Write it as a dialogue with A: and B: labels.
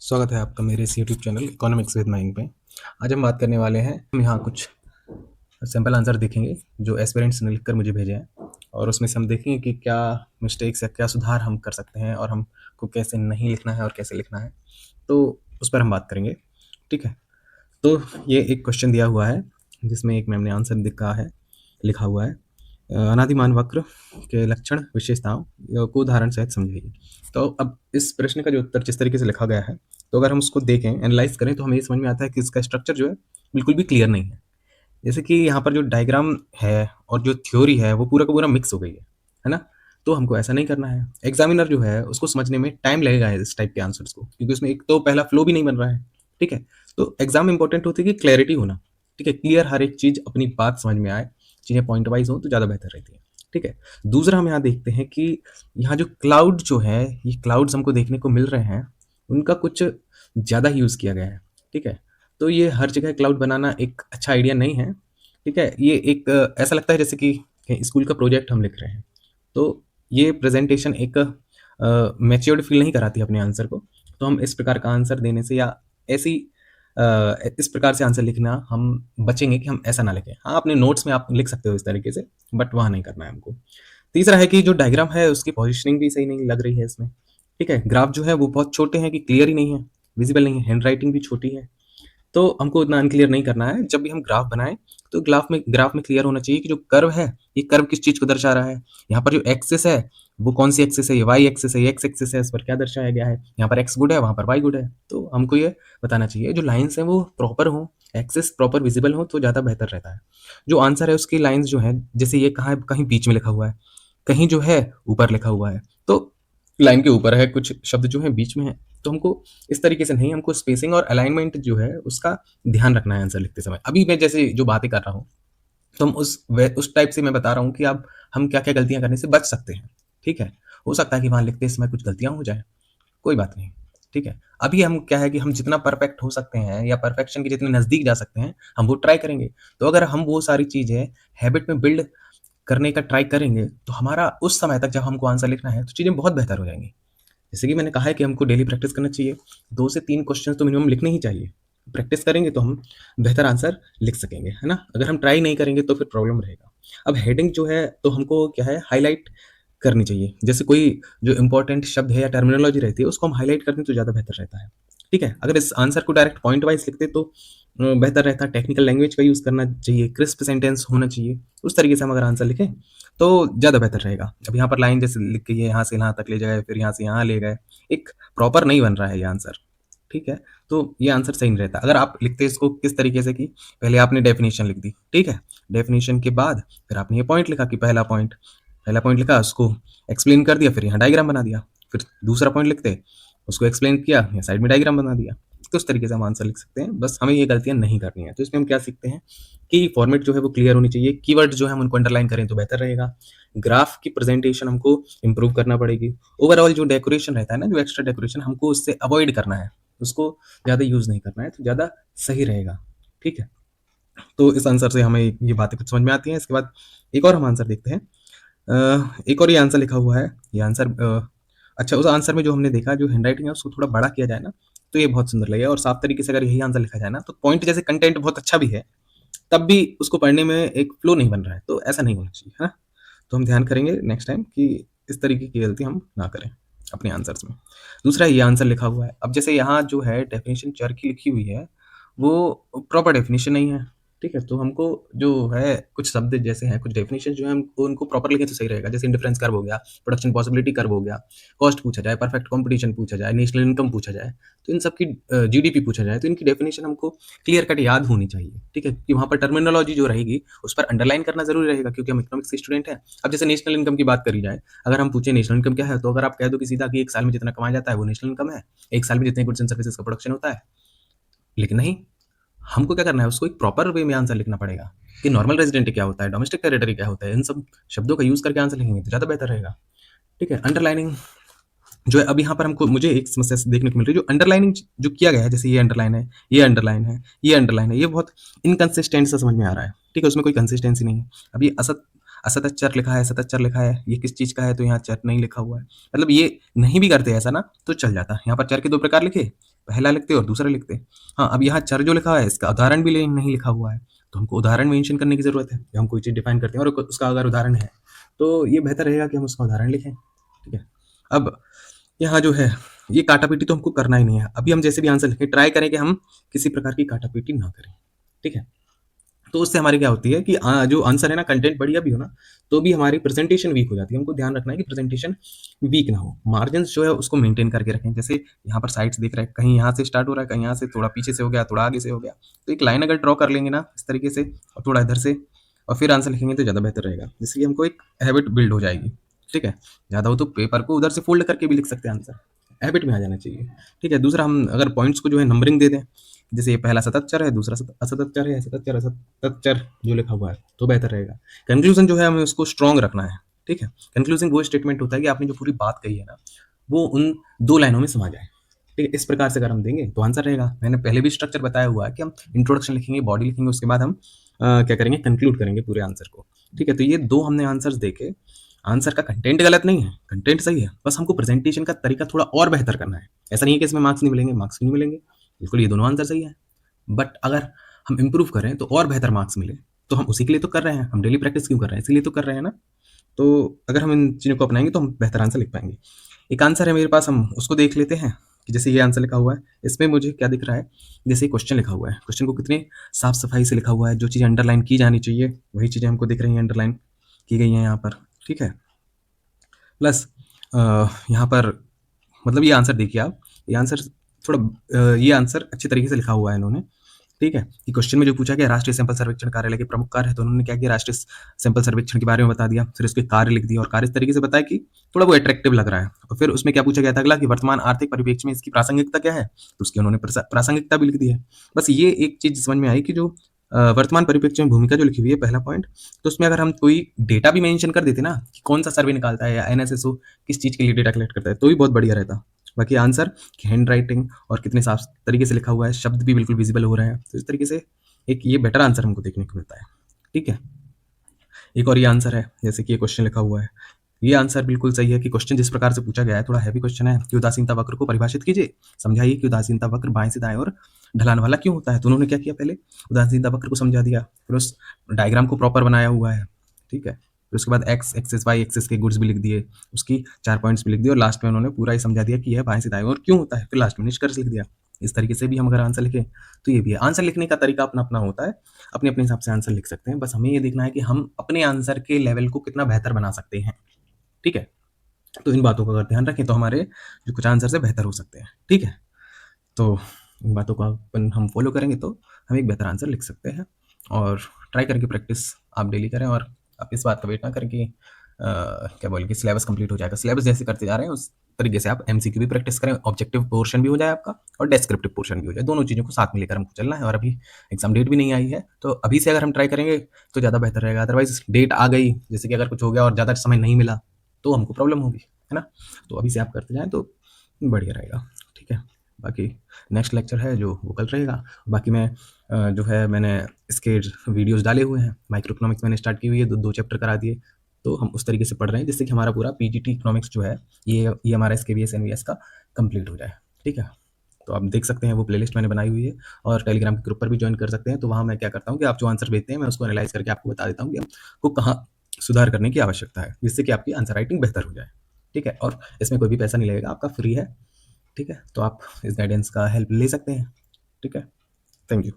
A: स्वागत है आपका मेरे इस YouTube channel economics with mind पे। आज हम बात करने वाले हैं, हम यहाँ कुछ सिंपल आंसर देखेंगे जो एस्पिरेंट्स ने लिखकर मुझे भेजे हैं, और उसमें से हम देखेंगे कि क्या मिस्टेक्स या क्या सुधार हम कर सकते हैं और हमको कैसे नहीं लिखना है और कैसे लिखना है, तो उस पर हम बात करेंगे। ठीक है, तो ये एक क्वेश्चन दिया हुआ है जिसमें एक मैम ने आंसर लिखा हुआ है, अनादिमान वक्र के लक्षण विशेषताओं को उदाहरण सहित समझाइए। तो अब इस प्रश्न का जो उत्तर जिस तरीके से लिखा गया है, तो अगर हम उसको देखें, एनालाइज करें, तो हमें ये समझ में आता है कि इसका स्ट्रक्चर जो है बिल्कुल भी क्लियर नहीं है। जैसे कि यहाँ पर जो डायग्राम है और जो थ्योरी है वो पूरा का पूरा मिक्स हो गई है ना। तो हमको ऐसा नहीं करना है। एग्जामिनर जो है उसको समझने में टाइम लगेगा इस टाइप के आंसर्स को, क्योंकि उसमें एक तो पहला फ्लो भी नहीं बन रहा है। ठीक है, तो एग्जाम में इंपॉर्टेंट होती है कि क्लैरिटी होना। ठीक है, क्लियर हर एक चीज अपनी बात समझ में आए, चीजें पॉइंट वाइज हो तो ज़्यादा बेहतर रहती है। ठीक है, दूसरा हम यहाँ देखते हैं कि यहाँ जो क्लाउड जो है, ये क्लाउड्स हमको देखने को मिल रहे हैं, उनका कुछ ज़्यादा ही यूज़ किया गया है। ठीक है, तो ये हर जगह क्लाउड बनाना एक अच्छा आइडिया नहीं है। ठीक है, ये एक ऐसा लगता है जैसे कि स्कूल का प्रोजेक्ट हम लिख रहे हैं, तो ये प्रेजेंटेशन एक मैच्योर्ड फील नहीं कराती अपने आंसर को। तो हम इस प्रकार का आंसर देने से या ऐसी इस प्रकार से आंसर लिखना हम बचेंगे कि हम ऐसा ना लिखें। हाँ, अपने नोट्स में आप लिख सकते हो इस तरीके से, बट वहाँ नहीं करना है हमको। तीसरा है कि जो डायग्राम है उसकी पोजिशनिंग भी सही नहीं लग रही है इसमें। ठीक है, ग्राफ जो है वो बहुत छोटे हैं कि क्लियर ही नहीं है, विजिबल नहीं है, हैंड राइटिंग भी छोटी है। तो हमको इतना अनक्लियर नहीं करना है। जब भी हम ग्राफ बनाएं तो ग्राफ में क्लियर होना चाहिए कि जो कर्व है, ये कर्व किस चीज को दर्शा रहा है। यहाँ पर जो एक्सिस है वो कौन सी एक्सिस है, ये वाई एक्सिस है, ये एक्स एक्सिस है, इस पर क्या दर्शाया गया है। यहाँ पर एक्स गुड है, वहां पर वाई गुड है। तो हमको ये बताना चाहिए जो लाइन्स हैं वो प्रॉपर हो, एक्सिस प्रॉपर विजिबल हो तो ज़्यादा बेहतर रहता है। जो आंसर है उसकी लाइन्स जो है, जैसे ये कहाँ है, कहीं बीच में लिखा हुआ है, कहीं जो है ऊपर लिखा हुआ है, तो लाइन के ऊपर है, कुछ शब्द जो है बीच में है। तो हमको इस तरीके से नहीं, हमको स्पेसिंग और अलाइनमेंट जो है उसका ध्यान रखना है आंसर लिखते समय। अभी मैं जैसे जो बातें कर रहा हूँ, तो हम उस टाइप से मैं बता रहा हूँ कि आप हम क्या क्या गलतियां करने से बच सकते हैं। ठीक है, हो सकता है कि वहां लिखते समय कुछ गलतियां हो जाए, कोई बात नहीं। ठीक है, अभी हम क्या है कि हम जितना परफेक्ट हो सकते हैं या परफेक्शन के जितने नजदीक जा सकते हैं हम वो ट्राई करेंगे। तो अगर हम वो सारी चीजें हैबिट में बिल्ड करने का ट्राई करेंगे तो हमारा उस समय तक जब हमको आंसर लिखना है तो चीजें बहुत बेहतर हो जाएंगी। जैसे कि मैंने कहा है कि हमको डेली प्रैक्टिस करना चाहिए, 2 से 3 क्वेश्चन तो मिनिमम लिखने ही चाहिए। प्रैक्टिस करेंगे तो हम बेहतर आंसर लिख सकेंगे, है ना। अगर हम ट्राई नहीं करेंगे तो फिर प्रॉब्लम रहेगा। अब हेडिंग जो है तो हमको क्या है, हाईलाइट करनी चाहिए। जैसे कोई जो इंपॉर्टेंट शब्द है या टर्मिनोलॉजी रहती है उसको हम हाईलाइट कर दें तो ज़्यादा बेहतर रहता है। ठीक है, अगर इस आंसर को डायरेक्ट पॉइंट वाइज लिखते तो बेहतर रहता। टेक्निकल लैंग्वेज का यूज़ करना चाहिए, क्रिस्प सेंटेंस होना चाहिए। उस तरीके से हम अगर आंसर लिखें तो ज़्यादा बेहतर रहेगा। अब यहाँ पर लाइन जैसे लिख के ये यहाँ से यहाँ तक ले जाए, फिर यहाँ से यहाँ ले गए, एक प्रॉपर नहीं बन रहा है ये आंसर। ठीक है, तो ये आंसर सही नहीं रहता। अगर आप लिखते इसको किस तरीके से कि पहले आपने डेफिनेशन लिख दी, ठीक है, डेफिनेशन के बाद फिर आपने ये पॉइंट लिखा कि पहला पॉइंट लिखा, उसको एक्सप्लेन कर दिया, फिर यहाँ डायग्राम बना दिया। फिर दूसरा पॉइंट लिखते, उसको एक्सप्लेन किया, यहाँ साइड में डायग्राम बना दिया। तो उस तरीके से हम आंसर लिख सकते हैं। बस हमें ये गलतियां नहीं करनी है। तो इसमें हम क्या सीखते हैं कि फॉर्मेट जो है वो क्लियर होनी चाहिए, कीवर्ड जो है हम उनको अंडरलाइन करें तो बेहतर रहेगा। ग्राफ की प्रेजेंटेशन हमको इंप्रूव करना पड़ेगी। ओवरऑल जो डेकोरेशन रहता है ना, जो एक्स्ट्रा डेकोरेशन, हमको उससे अवॉइड करना है, उसको ज़्यादा यूज़ नहीं करना है, तो ज़्यादा सही रहेगा। ठीक है, तो इस आंसर से हमें ये बातें कुछ समझ में आती हैं। इसके बाद एक और हम आंसर देखते हैं। एक और ये आंसर लिखा हुआ है, ये आंसर अच्छा, उस आंसर में जो हमने देखा, जो हैंडराइटिंग है उसको थोड़ा बड़ा किया जाए ना तो ये बहुत सुंदर लगेगा, और साफ तरीके से अगर यही आंसर लिखा जाए ना तो पॉइंट जैसे कंटेंट बहुत अच्छा भी है, तब भी उसको पढ़ने में एक फ्लो नहीं बन रहा है। तो ऐसा नहीं होना चाहिए, है ना। तो हम ध्यान करेंगे नेक्स्ट टाइम कि इस तरीके की गलती हम ना करें अपने आंसर्स में। दूसरा, ये आंसर लिखा हुआ है, अब जैसे यहाँ जो है डेफिनेशन चर की लिखी हुई है वो प्रॉपर डेफिनेशन नहीं है। ठीक है, तो हमको जो है कुछ शब्द जैसे हैं, कुछ डेफिनेशन जो है हमको उनको प्रॉपर लिखें तो सही रहेगा। जैसे इंडिफरेंस कर्व हो गया, प्रोडक्शन पॉसिबिलिटी कर्व हो गया, कॉस्ट पूछा जाए, परफेक्ट कंपटीशन पूछा जाए, नेशनल इनकम पूछा जाए, तो इन सब की जीडीपी पूछा जाए, तो इनकी डेफिनेशन हमको क्लियर कट याद होनी चाहिए। ठीक है, कि वहाँ पर टर्मिनोलॉजी जो रहेगी उस पर अंडरलाइन करना जरूरी रहेगा, क्योंकि हम इकोनॉमिक्स के स्टूडेंट हैं। अब जैसे नेशनल इनकम की बात करी जाए, अगर हम पूछे नेशनल इनकम क्या है, तो अगर आप कह दो कि सीधा कि एक साल में जितना कमाया जाता है वो नेशनल इनकम है, एक साल में जितने गुड्स एंड सर्विसेज का प्रोडक्शन होता है, लेकिन नहीं, हमको क्या करना है, उसको एक प्रॉपर वे में आंसर लिखना पड़ेगा कि नॉर्मल रेजिडेंट क्या होता है, डोमेस्टिक टेरिटरी क्या होता है। इन सब शब्दों का यूज करके आंसर लिखेंगे तो ज़्यादा बेहतर रहेगा। ठीक है, अंडरलाइनिंग जो है, अब यहाँ पर हमको मुझे एक समस्या देखने को मिल रही है, जो अंडरलाइनिंग जो किया गया है, जैसे ये अंडरलाइन है, ये अंडरलाइन है, ये अंडरलाइन है, ये बहुत इनकन्सिस्टेंट सा समझ में आ रहा है। ठीक है, उसमें कोई कंसिस्टेंसी नहीं है। अब ये असत चर लिखा है, सतत चर लिखा है, ये किस चीज़ का है, तो यहाँ चर नहीं लिखा हुआ है। मतलब ये नहीं भी करते ऐसा ना तो चल जाता। यहाँ पर चर के 2 प्रकार लिखे, पहला लिखते और दूसरा लिखते। हाँ, अब यहाँ चर जो लिखा है इसका उदाहरण भी नहीं लिखा हुआ है, तो हमको उदाहरण मेंशन करने की ज़रूरत है। जब हम कोई चीज़ डिफाइन करते हैं और उसका अगर उदाहरण है, तो ये बेहतर रहेगा कि हम उसका उदाहरण लिखें। ठीक है, अब यहाँ जो है ये काटा-पीटी तो हमको करना ही नहीं है। अभी हम जैसे भी आंसर लिखें, ट्राई करें कि हम किसी प्रकार की काटा-पीटी ना करें। ठीक है? तो उससे हमारी क्या होती है कि जो आंसर है ना, कंटेंट बढ़िया भी हो ना, तो भी हमारी प्रेजेंटेशन वीक हो जाती है। हमको ध्यान रखना है कि प्रेजेंटेशन वीक ना हो। मार्जिन्स जो है उसको मेंटेन करके रखें। जैसे यहाँ पर साइड्स दिख रहा है, कहीं यहाँ से स्टार्ट हो रहा है, कहीं यहाँ से थोड़ा पीछे से हो गया, थोड़ा आगे से हो गया। तो एक लाइन अगर ड्रॉ कर लेंगे ना इस तरीके से, और थोड़ा इधर से, और फिर आंसर लिखेंगे तो ज़्यादा बेहतर रहेगा। जिससे कि हमको एक हैबिट बिल्ड हो जाएगी। ठीक है? ज़्यादा हो तो पेपर को उधर से फोल्ड करके भी लिख सकते हैं आंसर। हैबिट में आ जाना चाहिए। ठीक है? दूसरा, हम अगर पॉइंट्स को जो है नंबरिंग दे दें, जैसे ये पहला सतच्चर है, दूसरा असतच्चर है, सतच्चर असतच्चर जो लिखा हुआ है, तो बेहतर रहेगा। कंक्लूजन जो है हमें उसको स्ट्रॉन्ग रखना है। ठीक है? कंक्लूजन वो स्टेटमेंट होता है कि आपने जो पूरी बात कही है ना, वो उन 2 लाइनों में समा जाए। ठीक है? इस प्रकार से अगर हम देंगे तो आंसर रहेगा। मैंने पहले भी स्ट्रक्चर बताया हुआ है कि हम इंट्रोडक्शन लिखेंगे, बॉडी लिखेंगे, उसके बाद हम क्या करेंगे, कंक्लूड करेंगे पूरे आंसर को। ठीक है? तो ये 2 हमने आंसर्स देखे। आंसर का कंटेंट गलत नहीं है, कंटेंट सही है, बस हमको प्रेजेंटेशन का तरीका थोड़ा और बेहतर करना है। ऐसा नहीं है कि इसमें मार्क्स नहीं मिलेंगे, मार्क्स नहीं मिलेंगे। बिल्कुल, ये दोनों आंसर सही है। बट अगर हम इम्प्रूव करें तो और बेहतर मार्क्स मिले, तो हम उसी के लिए तो कर रहे हैं। हम डेली प्रैक्टिस क्यों कर रहे हैं? इसीलिए तो कर रहे हैं ना। तो अगर हम इन चीज़ों को अपनाएंगे तो हम बेहतर आंसर लिख पाएंगे। एक आंसर है मेरे पास, हम उसको देख लेते हैं कि जैसे ये आंसर लिखा हुआ है, इसमें मुझे क्या दिख रहा है, जैसे क्वेश्चन लिखा हुआ है, क्वेश्चन को कितनी साफ सफाई से लिखा हुआ है, जो चीज़ें अंडरलाइन की जानी चाहिए वही चीज़ें हमको दिख रही हैं, अंडरलाइन की गई हैं यहाँ पर। ठीक है? प्लस यहाँ पर मतलब ये आंसर देखिए आप, ये आंसर थोड़ा ये आंसर अच्छे तरीके से लिखा हुआ है इन्होंने। ठीक है? कि क्वेश्चन में जो पूछा गया राष्ट्रीय सैंपल सर्वेक्षण कार्यालय के प्रमुख कार्य है, तो उन्होंने क्या किया, राष्ट्रीय सैंपल सर्वेक्षण के बारे में बता दिया, फिर उसके कार्य लिख दिया और कार्य इस तरीके से बताया कि थोड़ा वो अट्रैक्टिव लग रहा है। और फिर उसमें क्या पूछा गया था अगला, कि वर्तमान आर्थिक परिप्रेक्ष्य में इसकी प्रासंगिकता क्या है, तो उसकी उन्होंने प्रासंगिकता भी लिख दी है। बस ये एक चीज़ समझ में आई कि जो वर्तमान परिप्रेक्ष्य में भूमिका जो लिखी हुई है पहला पॉइंट, तो उसमें अगर हम कोई डेटा भी मेंशन कर देते ना कि कौन सा सर्वे निकालता है या एनएसएसओ किस चीज़ के लिए डेटा कलेक्ट करता है, तो भी बहुत बढ़िया रहता। बाकी आंसर की हैंड राइटिंग और कितने साफ तरीके से लिखा हुआ है, शब्द भी बिल्कुल विजिबल हो रहे हैं, तो इस तरीके से एक ये बेटर आंसर हमको देखने को मिलता है। ठीक है? एक और ये आंसर है, जैसे कि ये क्वेश्चन लिखा हुआ है, ये आंसर बिल्कुल सही है कि क्वेश्चन जिस प्रकार से पूछा गया है थोड़ा हैवी क्वेश्चन है कि उदासीनता वक्र को परिभाषित कीजिए, समझाइए कि उदासीनता वक्र बाएं से दाएं और ढलान वाला क्यों होता है। तो उन्होंने क्या किया, पहले उदासीनता वक्र को समझा दिया, फिर उस डायग्राम को प्रॉपर बनाया हुआ है। ठीक है? फिर उसके बाद एक्स एक्सेस वाई एक्सेस के गुड्स भी लिख दिए, उसकी 4 पॉइंट्स भी लिख दिए, और लास्ट में उन्होंने पूरा ही समझा दिया कि यह बाएं से दाएं और क्यों होता है, फिर लास्ट में निष्कर्ष लिख दिया। इस तरीके से भी हम अगर आंसर लिखें तो ये भी है। आंसर लिखने का तरीका अपना अपना होता है, अपने अपने हिसाब से आंसर लिख सकते हैं। बस हमें ये देखना है कि हम अपने आंसर के लेवल को कितना बेहतर बना सकते हैं। ठीक है? तो इन बातों का अगर ध्यान रखें तो हमारे जो कुछ आंसर से बेहतर हो सकते हैं। ठीक है? तो इन बातों का अपन हम फॉलो करेंगे तो हम एक बेहतर आंसर लिख सकते हैं। और ट्राई करके प्रैक्टिस आप डेली करें, और आप इस बात का वेट ना करें कि क्या बोले कि सिलेबस कंप्लीट हो जाएगा। सिलेबस जैसे करते जा रहे हैं उस तरीके से आप एमसीक्यू भी प्रैक्टिस करें, ऑब्जेक्टिव पोर्शन भी हो जाए आपका और डेस्क्रिप्टिव पोर्शन भी हो जाए। दोनों चीज़ों को साथ में लेकर हमको चलना है। और अभी एग्जाम डेट भी नहीं आई है, तो अभी से अगर हम ट्राई करेंगे तो ज़्यादा बेहतर रहेगा। अदरवाइज डेट आ गई, जैसे कि अगर कुछ हो गया और ज़्यादा समय नहीं मिला तो हमको प्रॉब्लम होगी, है ना? तो अभी से आप करते जाएँ तो बढ़िया रहेगा। ठीक है? बाकी नेक्स्ट लेक्चर है जो वो कल रहेगा। बाकी मैं जो है मैंने इसके वीडियोस डाले हुए हैं। माइक्रो इकोनॉमिक्स मैंने स्टार्ट की हुई है, 2 चैप्टर करा दिए, तो हम उस तरीके से पढ़ रहे हैं जिससे कि हमारा पूरा पीजीटी इकोनॉमिक्स जो है ये हमारा एसकेवीएस एनवीएस का कंप्लीट हो जाए। ठीक है? तो आप देख सकते हैं, वो प्लेलिस्ट मैंने बनाई हुई है, और टेलीग्राम के ग्रुप पर भी ज्वाइन कर सकते हैं। तो वहाँ मैं क्या करता हूँ कि आप जो आंसर भेजते हैं मैं उसको एनालाइज करके आपको बता देता हूँ कि आपको कहाँ सुधार करने की आवश्यकता है, जिससे कि आपकी आंसर राइटिंग बेहतर हो जाए। ठीक है? और इसमें कोई भी पैसा नहीं लगेगा, आपका फ्री है। ठीक है? तो आप इस गाइडेंस का हेल्प ले सकते हैं। ठीक है? Thank you.